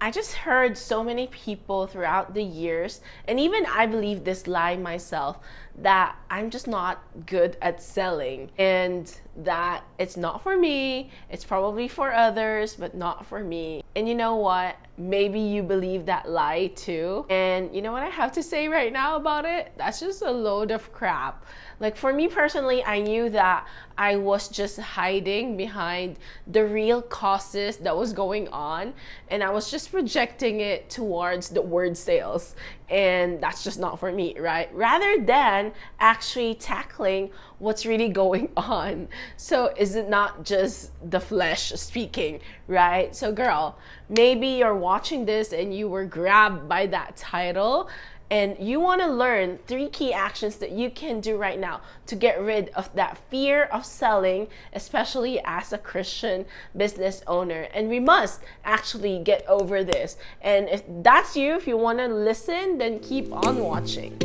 I just heard so many people throughout the years, and even I believe this lie myself, that I'm just not good at selling and that it's not for me. It's probably for others, but not for me. And you know what? Maybe you believe that lie too. And you know what I have to say right now about it? That's just a load of crap. Like for me personally, I knew that I was just hiding behind the real causes that was going on, and I was just projecting it towards the word sales, and that's just not for me, right? Rather than actually tackling what's really going on. So is it not just the flesh speaking, right? So girl, maybe you're watching this and you were grabbed by that title, and you want to learn 3 key actions that you can do right now to get rid of that fear of selling, especially as a Christian business owner. And we must actually get over this. And if that's you, if you want to listen, then keep on watching.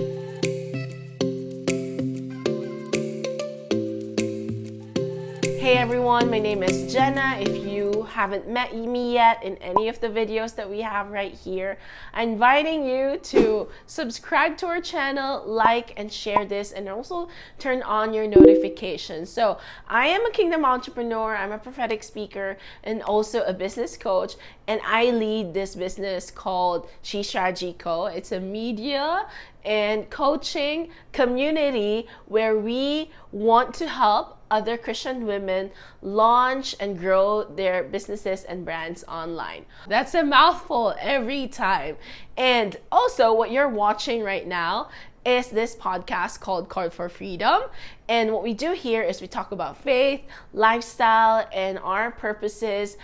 Hey everyone, my name is Jenna. If you haven't met me yet in any of the videos that we have right here, I'm inviting you to subscribe to our channel, like and share this, and also turn on your notifications. So I am a kingdom entrepreneur, I'm a prophetic speaker, and also a business coach, and I lead this business called She Strategy Co. It's a media and coaching community where we want to help other Christian women launch and grow their businesses and brands online. That's a mouthful every time. And also what you're watching right now is this podcast called Card for Freedom. And what we do here is we talk about faith, lifestyle, and our purposes,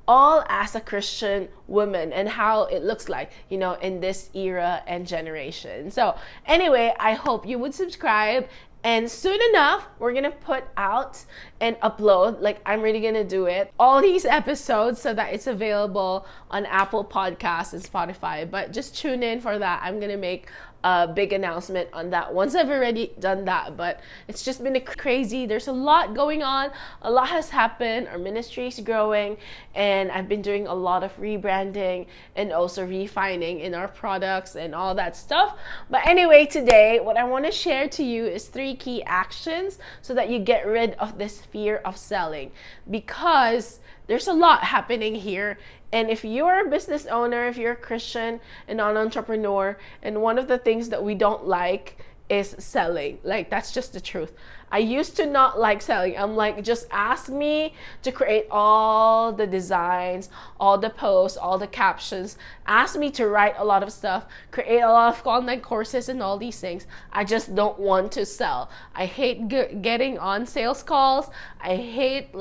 all as a Christian woman, and how it looks like, you know, in this era and generation. So anyway, I hope you would subscribe, and soon enough, we're gonna put out and upload, like I'm really gonna do it, all these episodes so that it's available on Apple Podcasts and Spotify. But just tune in for that. I'm gonna make a big announcement on that once I've already done that. But it's just been crazy. There's a lot going on. A lot has happened. Our ministry is growing, and I've been doing a lot of rebranding and also refining in our products and all that stuff. But anyway, today what I want to share to you is 3 key actions so that you get rid of this fear of selling, because there's a lot happening here. And if you're a business owner, if you're a Christian and an entrepreneur, and one of the things that we don't like is selling, like that's just the truth. I used to not like selling. I'm like, just ask me to create all the designs, all the posts, all the captions. Ask me to write a lot of stuff, create a lot of online courses and all these things. I just don't want to sell. I hate getting on sales calls. I hate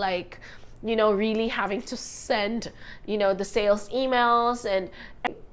really having to send, the sales emails and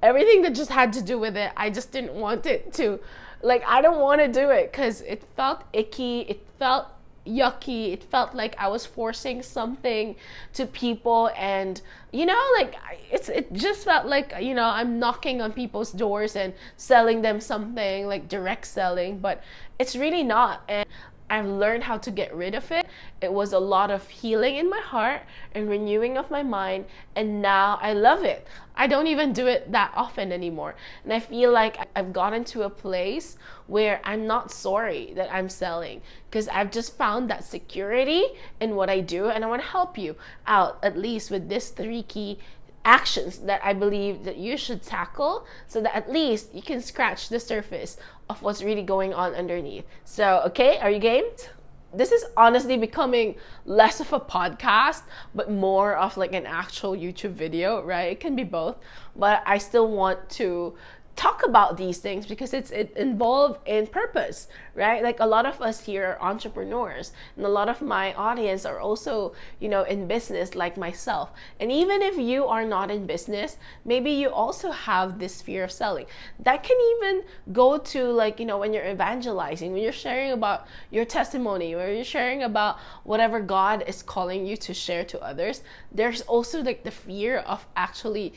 everything that just had to do with it. I just didn't want it to, I don't want to do it because it felt icky. It felt yucky. It felt like I was forcing something to people, and it just felt like I'm knocking on people's doors and selling them something, like direct selling, but it's really not. And I've learned how to get rid of it. It was a lot of healing in my heart and renewing of my mind, and now I love it. I don't even do it that often anymore. And I feel like I've gotten to a place where I'm not sorry that I'm selling, because I've just found that security in what I do, and I want to help you out at least with this 3 key actions that I believe that you should tackle, so that at least you can scratch the surface of what's really going on underneath. So, okay, are you game? This is honestly becoming less of a podcast, but more of like an actual YouTube video, right? It can be both, but I still want to talk about these things because it's involved in purpose, right? Like a lot of us here are entrepreneurs, and a lot of my audience are also, in business like myself. And even if you are not in business, maybe you also have this fear of selling. That can even go to when you're evangelizing, when you're sharing about your testimony, when you're sharing about whatever God is calling you to share to others. There's also the fear of actually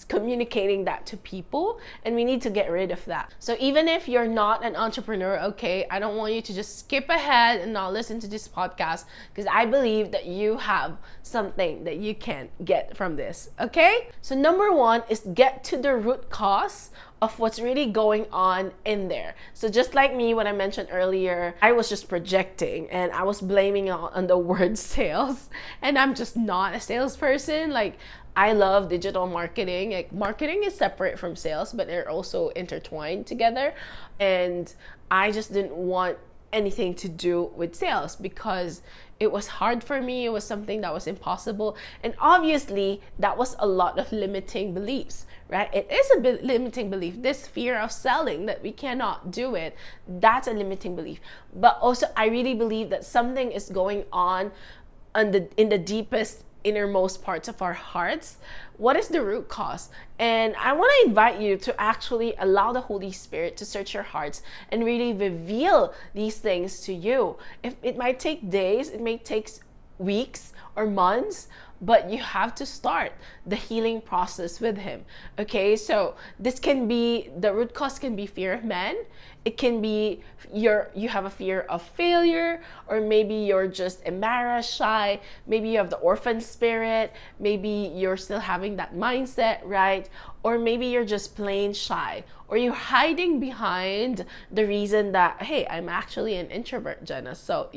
communicating that to people, and we need to get rid of that. So even if you're not an entrepreneur, okay, I don't want you to just skip ahead and not listen to this podcast, because I believe that you have something that you can get from this, okay? So number one is get to the root cause of what's really going on in there. So just like me, what I mentioned earlier, I was just projecting and I was blaming on the word sales, and I'm just not a salesperson. Like, I love digital marketing. Like, marketing is separate from sales, but they're also intertwined together. And I just didn't want anything to do with sales because it was hard for me. It was something that was impossible. And obviously, that was a lot of limiting beliefs, right? It is a limiting belief. This fear of selling, that we cannot do it, that's a limiting belief. But also, I really believe that something is going on in the deepest, innermost parts of our hearts. What is the root cause? And I want to invite you to actually allow the Holy Spirit to search your hearts and really reveal these things to you. If it might take days, it may take weeks or months, but you have to start the healing process with Him. Okay, so this can be, the root cause can be fear of man. It can be you have a fear of failure, or maybe you're just embarrassed, shy. Maybe you have the orphan spirit. Maybe you're still having that mindset, right? Or maybe you're just plain shy, or you're hiding behind the reason that, hey, I'm actually an introvert, Jenna, so,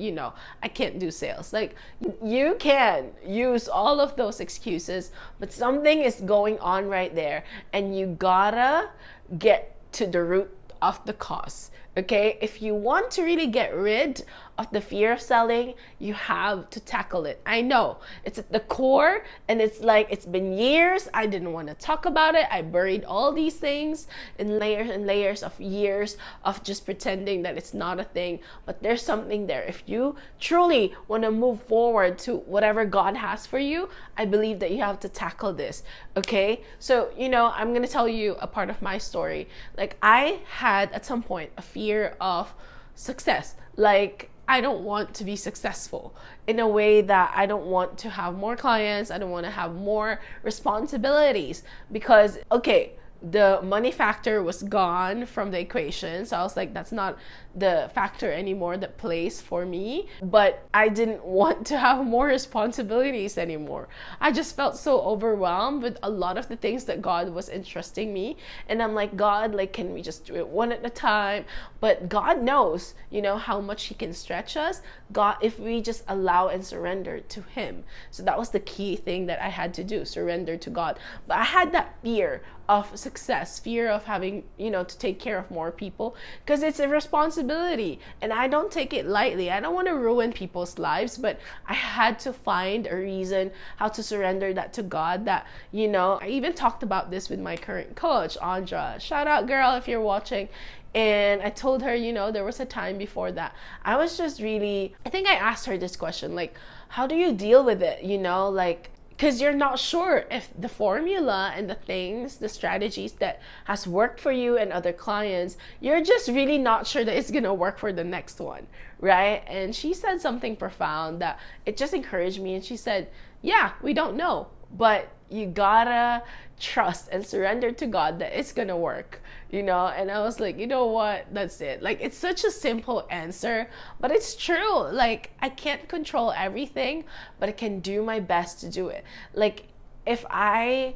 I can't do sales. Like, you can use all of those excuses, but something is going on right there, and you gotta get to the root of the cause. Okay, if you want to really get rid of the fear of selling, you have to tackle it. I know it's at the core, and it's like, it's been years. I didn't want to talk about it. I buried all these things in layers and layers of years of just pretending that it's not a thing. But there's something there. If you truly want to move forward to whatever God has for you, I believe that you have to tackle this. Okay, so I'm going to tell you a part of my story. Like, I had at some point a fear of success. Like, I don't want to be successful in a way that I don't want to have more clients. I don't want to have more responsibilities because, okay, the money factor was gone from the equation. So I was like, that's not the factor anymore that plays for me. But I didn't want to have more responsibilities anymore. I just felt so overwhelmed with a lot of the things that God was entrusting me. And I'm like, God, like, can we just do it one at a time? But God knows, how much He can stretch us. God, if we just allow and surrender to Him. So that was the key thing that I had to do, surrender to God. But I had that fear of success, fear of having, to take care of more people, because it's a responsibility and I don't take it lightly. I don't want to ruin people's lives, but I had to find a reason how to surrender that to God. That, I even talked about this with my current coach, Andra. Shout out, girl, if you're watching. And I told her, there was a time before that I was just really, I think I asked her this question, like, how do you deal with it? Like, because you're not sure if the formula and the things, the strategies that has worked for you and other clients, you're just really not sure that it's going to work for the next one, right? And she said something profound that it just encouraged me. And she said, yeah, we don't know, but you gotta trust and surrender to God that it's gonna work, and I was like, you know what, that's it. Like, it's such a simple answer, but it's true. Like, I can't control everything, but I can do my best to do it. Like, if I,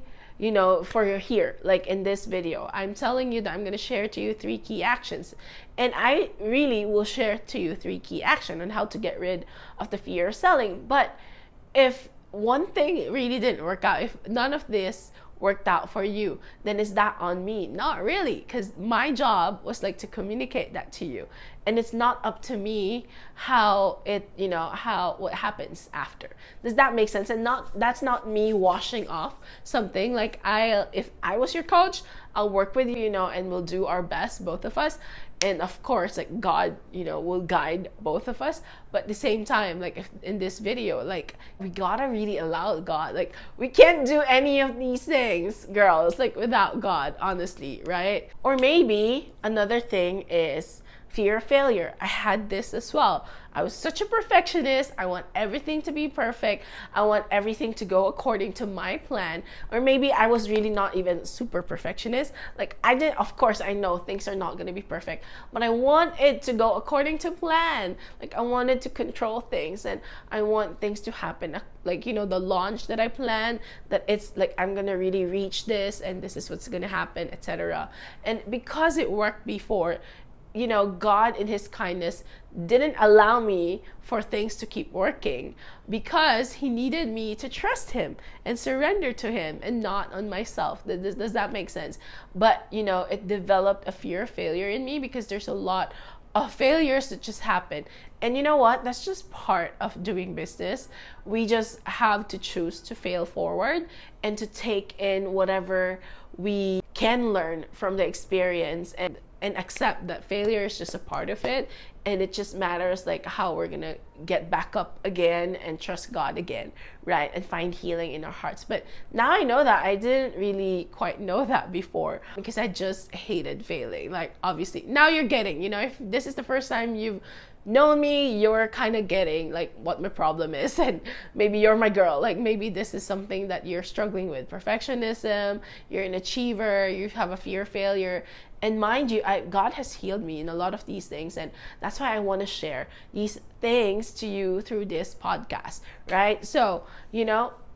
for here, like in this video, I'm telling you that I'm going to share to you 3 key actions, and I really will share to you 3 key actions on how to get rid of the fear of selling. But if one thing really didn't work out, if none of this worked out for you, then is that on me? Not really, because my job was like to communicate that to you, and it's not up to me how it, what happens after. Does that make sense? And that's not me washing off something. Like, if I was your coach, I'll work with you, and we'll do our best, both of us. And of course, like, God, will guide both of us. But at the same time, like, if in this video, like, we gotta really allow God. Like, we can't do any of these things, girls, like, without God, honestly, right? Or maybe another thing is Fear of failure. I had this as well. I was such a perfectionist. I want everything to be perfect. I want everything to go according to my plan. Or maybe I was really not even super perfectionist. Like I did, of course, I know things are not going to be perfect, but I want it to go according to plan. Like I wanted to control things, and I want things to happen. Like, the launch that I planned, that it's like I'm going to really reach this, and this is what's going to happen, etc. And because it worked before, God in his kindness didn't allow me for things to keep working, because he needed me to trust him and surrender to him and not on myself. Does that make sense? But, it developed a fear of failure in me, because there's a lot of failures that just happen. And you know what? That's just part of doing business. We just have to choose to fail forward and to take in whatever we can learn from the experience, and accept that failure is just a part of it, and it just matters like how we're gonna get back up again and trust God again, right? And find healing in our hearts. But now I know that. I didn't really quite know that before, because I just hated failing. Like, obviously now you're getting, if this is the first time you've known me, you're kind of getting like what my problem is, and maybe you're my girl. Like maybe this is something that you're struggling with: perfectionism, you're an achiever, you have a fear of failure. And mind you, God has healed me in a lot of these things, and that's why I want to share these things to you through this podcast, right? So,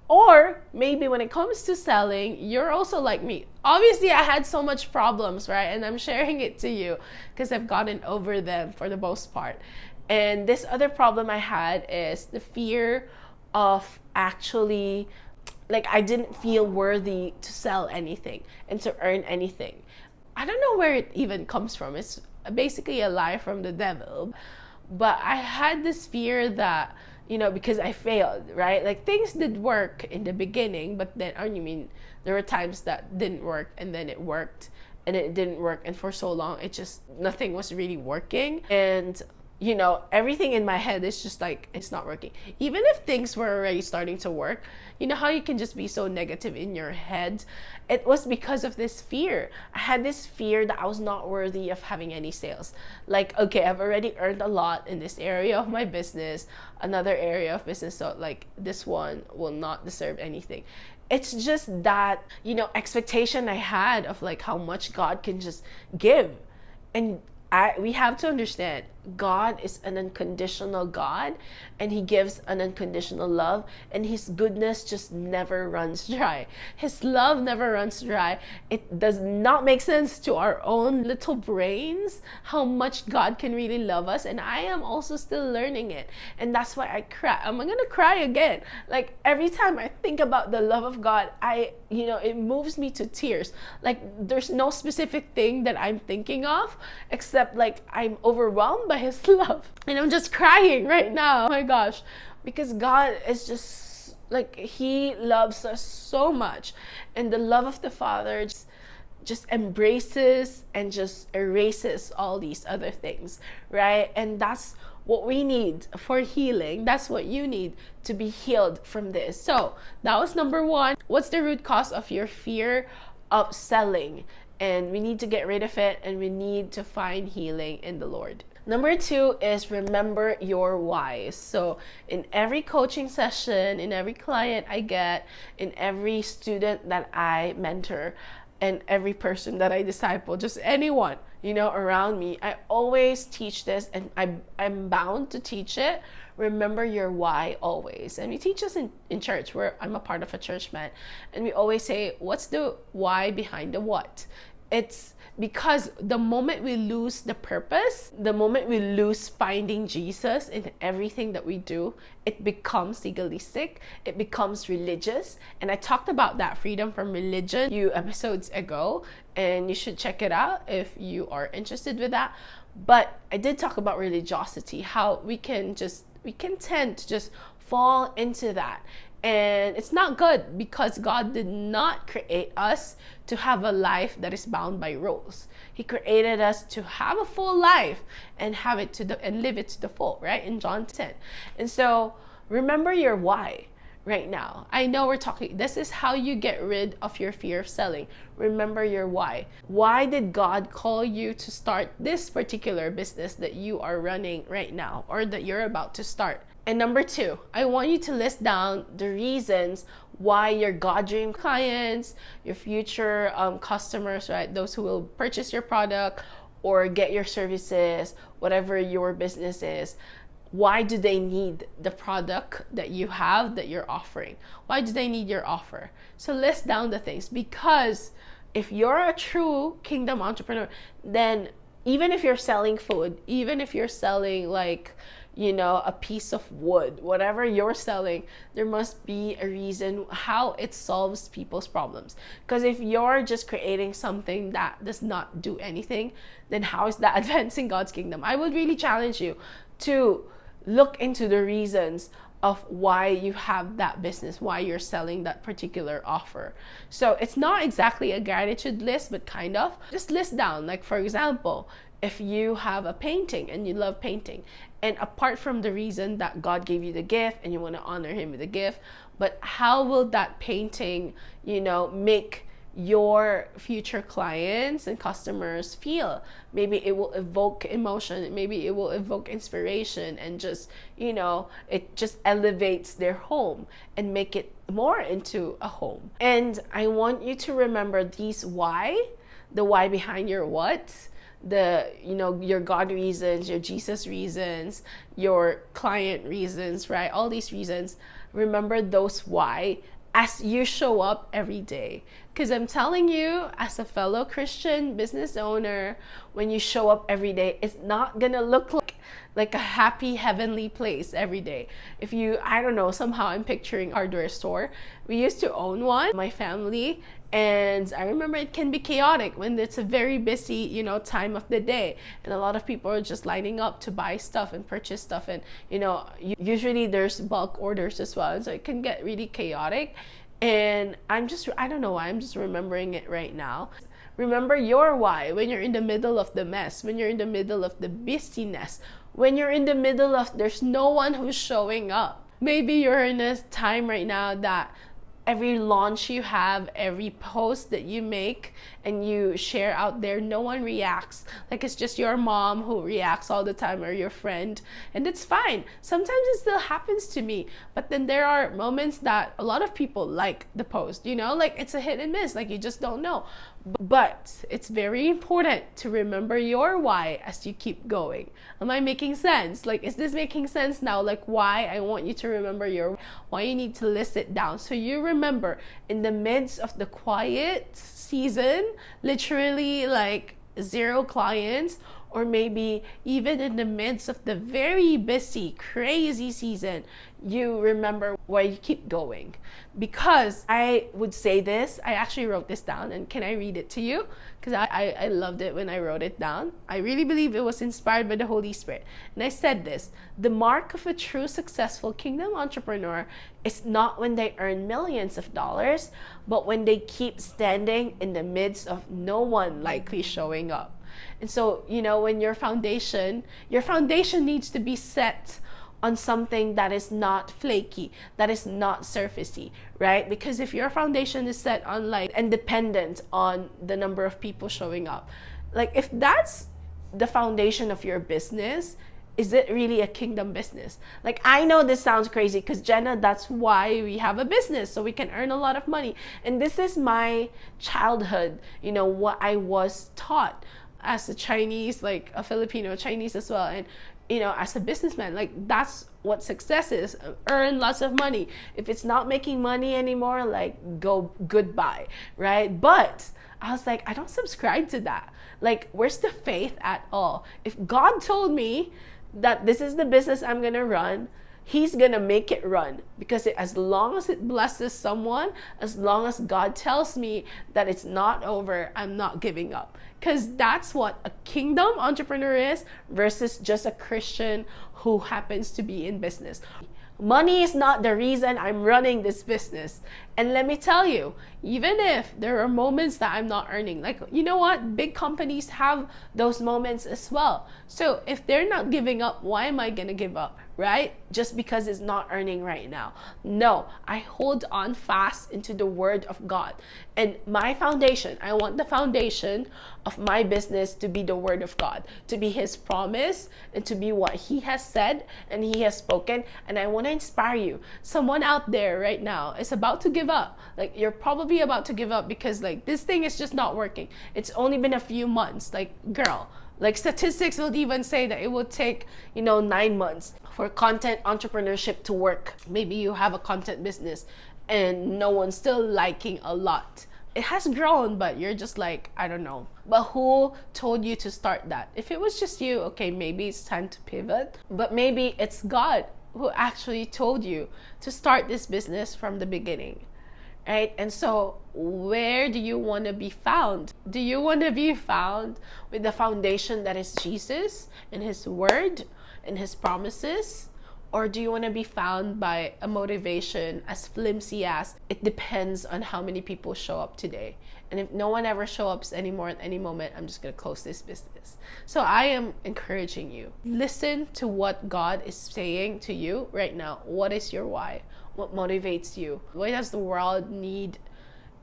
or maybe when it comes to selling, you're also like me. Obviously, I had so much problems, right? And I'm sharing it to you because I've gotten over them for the most part. And this other problem I had is the fear of actually, like, I didn't feel worthy to sell anything and to earn anything. I don't know where it even comes from. It's basically a lie from the devil. But I had this fear that, because I failed, right? Like things did work in the beginning, but then, there were times that didn't work, and then it worked, and it didn't work. And for so long, nothing was really working. And, everything in my head is just like, it's not working. Even if things were already starting to work, how you can just be so negative in your head? It was because of this fear. I had this fear that I was not worthy of having any sales. Like, okay, I've already earned a lot in this area of my business, another area of business, so like this one will not deserve anything. It's just that, expectation I had of like how much God can just give. And we have to understand, God is an unconditional God, and he gives an unconditional love, and his goodness just never runs dry. His love never runs dry. It does not make sense to our own little brains how much God can really love us, and I am also still learning it. And that's why I cry. I'm gonna cry again. Like every time I think about the love of God, it moves me to tears. Like there's no specific thing that I'm thinking of, except like I'm overwhelmed by his love, and I'm just crying right now. Oh my gosh, because God is just like, he loves us so much, and the love of the Father just embraces and just erases all these other things, right? And that's what we need for healing. That's what you need to be healed from this. So that was number one. What's the root cause of your fear of selling? And we need to get rid of it, and we need to find healing in the Lord. Number two is remember your why. So in every coaching session, in every client I get, in every student that I mentor, and every person that I disciple, just anyone, around me, I always teach this, and I'm bound to teach it. Remember your why always. And we teach this in church, where I'm a part of a church, man. And we always say, what's the why behind the what? It's because the moment we lose the purpose, the moment we lose finding Jesus in everything that we do, it becomes legalistic, it becomes religious. And I talked about that freedom from religion a few episodes ago, and you should check it out if you are interested with that. But I did talk about religiosity, how we can tend to just fall into that. And it's not good, because God did not create us to have a life that is bound by rules. He created us to have a full life and have it and live it to the full, right? In John 10. And so remember your why. right now. I know we're talking, this is how you get rid of your fear of selling. Remember your why. Why did God call you to start this particular business that you are running right now or that you're about to start? And number 2, I want you to list down the reasons why your God dream clients, your future customers, right? Those who will purchase your product or get your services, whatever your business is. Why do they need the product that you have, that you're offering? Why do they need your offer? So list down the things, because if you're a true kingdom entrepreneur, then even if you're selling food, even if you're selling like, a piece of wood, whatever you're selling, there must be a reason how it solves people's problems. Because if you're just creating something that does not do anything, then how is that advancing God's kingdom? I would really challenge you to look into the reasons of why you have that business, why you're selling that particular offer. So it's not exactly a gratitude list, but kind of just list down, like for example, if you have a painting and you love painting, and apart from the reason that God gave you the gift and you want to honor him with the gift, but how will that painting, make your future clients and customers feel? Maybe it will evoke emotion, maybe it will evoke inspiration, and just it just elevates their home and make it more into a home. And I want you to remember these why, the why behind your what, your God reasons, your Jesus reasons, your client reasons, right? All these reasons. Remember those why as you show up every day. Because I'm telling you, as a fellow Christian business owner, when you show up every day, it's not gonna look like a happy heavenly place every day. If you, I don't know, somehow I'm picturing a hardware store. We used to own one, my family, and I remember it can be chaotic when it's a very busy, time of the day, and a lot of people are just lining up to buy stuff and purchase stuff, and usually there's bulk orders as well, so it can get really chaotic. And I don't know why, I'm just remembering it right now. Remember your why when you're in the middle of the mess, when you're in the middle of the busyness, when you're in the middle of there's no one who's showing up. Maybe you're in a time right now that every launch you have, every post that you make and you share out there, no one reacts. Like it's just your mom who reacts all the time, or your friend, and it's fine. Sometimes it still happens to me, but then there are moments that a lot of people like the post, like it's a hit and miss, like you just don't know. But it's very important to remember your why as you keep going. Am I making sense? Like, is this making sense now? Like, why? I want you to remember why. You need to list it down. So you remember in the midst of the quiet season, literally like 0 clients, or maybe even in the midst of the very busy, crazy season, you remember why you keep going. Because I would say this, I actually wrote this down, and can I read it to you? Because I loved it when I wrote it down. I really believe it was inspired by the Holy Spirit. And I said this: the mark of a true successful kingdom entrepreneur is not when they earn millions of dollars, but when they keep standing in the midst of no one likely showing up. And so, when your foundation needs to be set on something that is not flaky, that is not surfacey, right? Because if your foundation is set on and dependent on the number of people showing up, if that's the foundation of your business, is it really a kingdom business? I know this sounds crazy because Jenna, that's why we have a business, so we can earn a lot of money. And this is my childhood, what I was taught as a Chinese, a Filipino Chinese as well. And as a businessman, that's what success is. Earn lots of money. If it's not making money anymore, go goodbye, right? But I was I don't subscribe to that. Where's the faith at all? If God told me that this is the business I'm gonna run, He's gonna make it run, because as long as it blesses someone, as long as God tells me that it's not over, I'm not giving up. Because that's what a kingdom entrepreneur is versus just a Christian who happens to be in business. Money is not the reason I'm running this business. And let me tell you, even if there are moments that I'm not earning, like, you know what? Big companies have those moments as well. So if they're not giving up, why am I gonna give up, right? Just because it's not earning right now. No, I hold on fast into the word of God. And my foundation, I want the foundation of my business to be the word of God, to be his promise, and to be what he has said and he has spoken. And I want to inspire you. Someone out there right now is about to give up. Like, you're probably about to give up because like this thing is just not working. It's only been a few months. Like, girl, like statistics will even say that it will take, 9 months for content entrepreneurship to work. Maybe you have a content business and no one's still liking a lot. It has grown, but you're just like, I don't know. But who told you to start that? If it was just you, okay, maybe it's time to pivot. But maybe it's God who actually told you to start this business from the beginning, right? And so where do you want to be found? Do you want to be found with the foundation that is Jesus and his word and his promises? Or do you want to be found by a motivation as flimsy as it depends on how many people show up today? And if no one ever shows up anymore at any moment, I'm just going to close this business. So I am encouraging you. Listen to what God is saying to you right now. What is your why? What motivates you? Why does the world need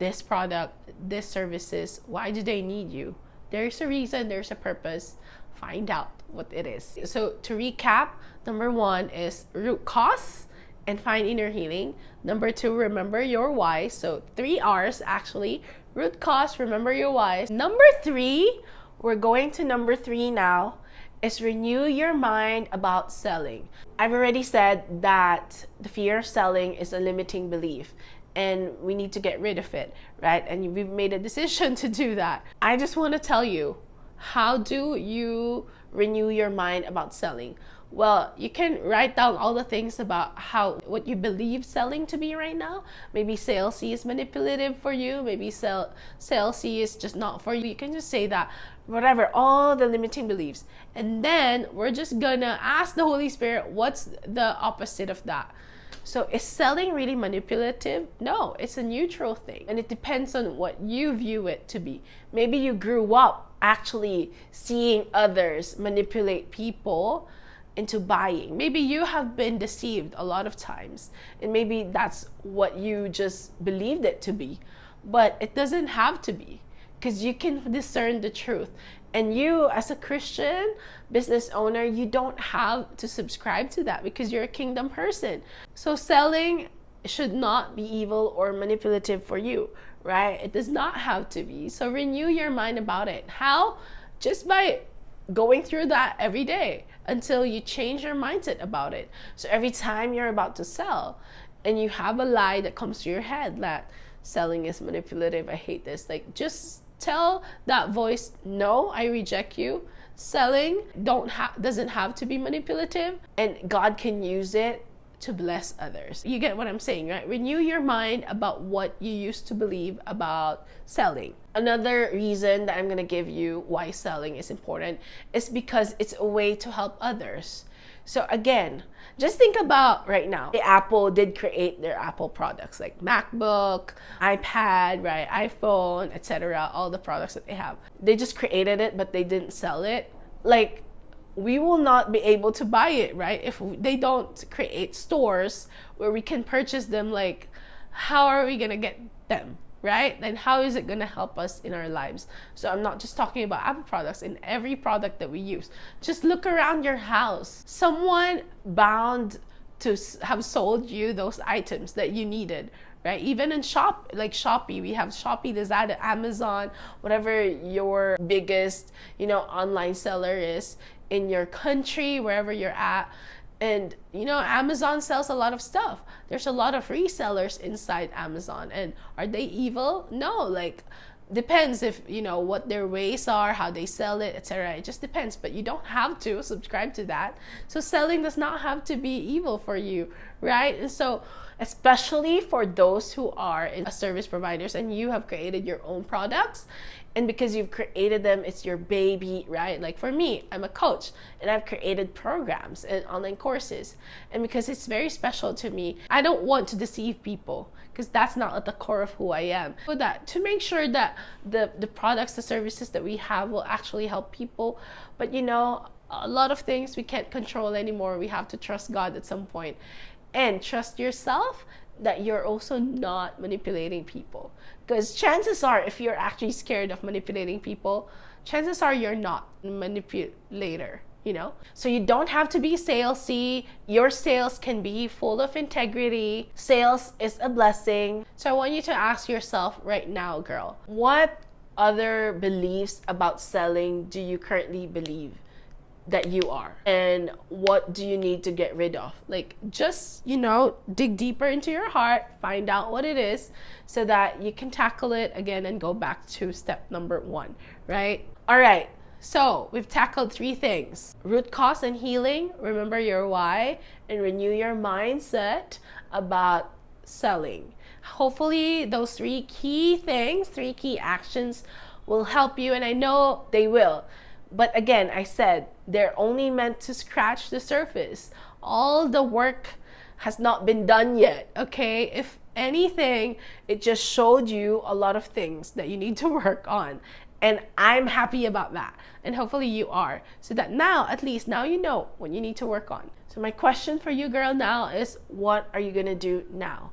this product, this services? Why do they need you? There's a reason, there's a purpose. Find out what it is. So to recap, number 1 is root cause and find inner healing. Number 2, remember your why. So 3 R's actually. Root cause, remember your why. Number 3, we're going to number 3 now, is renew your mind about selling. I've already said that the fear of selling is a limiting belief and we need to get rid of it, right? And we've made a decision to do that. I just want to tell you, how do you renew your mind about selling? Well, you can write down all the things about what you believe selling to be right now. Maybe salesy is manipulative for you. Maybe salesy is just not for you. You can just say that, whatever, all the limiting beliefs. And then we're just gonna ask the Holy Spirit, what's the opposite of that? So is selling really manipulative? No, it's a neutral thing. And it depends on what you view it to be. Maybe you grew up actually seeing others manipulate people into buying. Maybe you have been deceived a lot of times. And maybe that's what you just believed it to be. But it doesn't have to be, because you can discern the truth. And you, as a Christian business owner, you don't have to subscribe to that because you're a kingdom person. So selling should not be evil or manipulative for you, right? It does not have to be. So renew your mind about it. How? Just by going through that every day until you change your mindset about it. So every time you're about to sell and you have a lie that comes to your head that selling is manipulative, I hate this, like, just tell that voice, no, I reject you. Selling doesn't have to be manipulative, and God can use it to bless others. You get what I'm saying, right? Renew your mind about what you used to believe about selling. Another reason that I'm going to give you why selling is important is because it's a way to help others. So again, just think about right now, Apple did create their Apple products like MacBook, iPad, right, iPhone, etc., all the products that they have. They just created it, but they didn't sell it. Like, we will not be able to buy it, right? If they don't create stores where we can purchase them, like, how are we going to get them? Right? Then how is it going to help us in our lives? So I'm not just talking about Apple products, in every product that we use. Just look around your house. Someone bound to have sold you those items that you needed, right? Even in Shopee, we have Shopee, Lazada, Amazon, whatever your biggest, online seller is in your country, wherever you're at. And Amazon sells a lot of stuff. There's a lot of resellers inside Amazon. And are they evil? No, like, depends if what their ways are, how they sell it, etc. It just depends, but you don't have to subscribe to that. So selling does not have to be evil for you, right? And so especially for those who are in service providers and you have created your own products, And because you've created them, it's your baby, right? Like for me, I'm a coach and I've created programs and online courses. And because it's very special to me, I don't want to deceive people because that's not at the core of who I am. So that to make sure that the products, the services that we have will actually help people. But you know, a lot of things we can't control anymore. We have to trust God at some point and trust yourself that you're also not manipulating people. Because chances are, if you're actually scared of manipulating people, chances are you're not a manipulator, you know? So you don't have to be salesy. Your sales can be full of integrity. Sales is a blessing. So I want you to ask yourself right now, girl, what other beliefs about selling do you currently believe that you are, and what do you need to get rid of? Like, just, you know, dig deeper into your heart, find out what it is so that you can tackle it again and go back to step number 1, right? All right, so we've tackled 3 things: root cause and healing, remember your why, and renew your mindset about selling. Hopefully those 3 key things, 3 key actions will help you, and I know they will. But again, I said, they're only meant to scratch the surface. All the work has not been done yet, okay? If anything, it just showed you a lot of things that you need to work on. And I'm happy about that. And hopefully you are. So that now, at least now you know what you need to work on. So my question for you, girl, now is, what are you going to do now?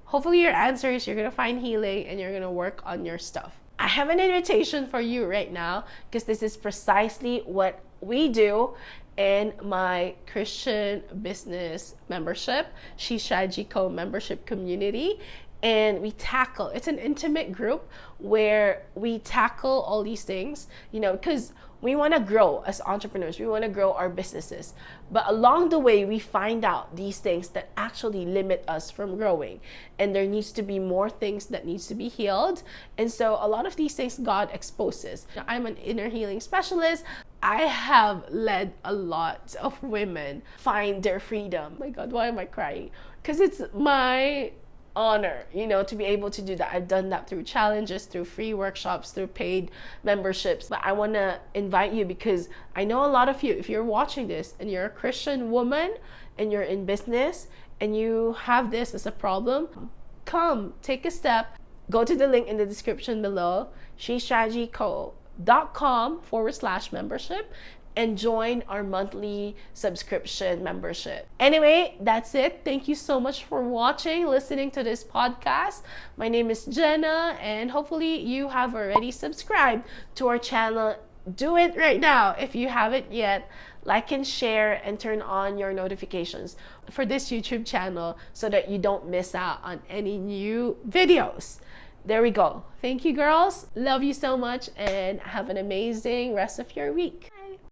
Hopefully your answer is you're going to find healing and you're going to work on your stuff. I have an invitation for you right now, because this is precisely what we do in my Christian business membership, She Strategy Co membership community. And we tackle, it's an intimate group where we tackle all these things, you know, because we want to grow as entrepreneurs. We want to grow our businesses. But along the way, we find out these things that actually limit us from growing. And there needs to be more things that needs to be healed. And so a lot of these things God exposes. I'm an inner healing specialist. I have led a lot of women find their freedom. Oh my God, why am I crying? Because it's my honor, you know, to be able to do that. I've done that through challenges, through free workshops, through paid memberships. But I want to invite you, because I know a lot of you, if you're watching this and you're a Christian woman and you're in business and you have this as a problem, come take a step. Go to the link in the description below, shestrategyco.com/membership, and join our monthly subscription membership. Anyway, that's it. Thank you so much for watching, listening to this podcast. My name is Jenna, and hopefully you have already subscribed to our channel. Do it right now if you haven't yet. Like and share and turn on your notifications for this YouTube channel so that you don't miss out on any new videos. There we go. Thank you, girls. Love you so much, and have an amazing rest of your week.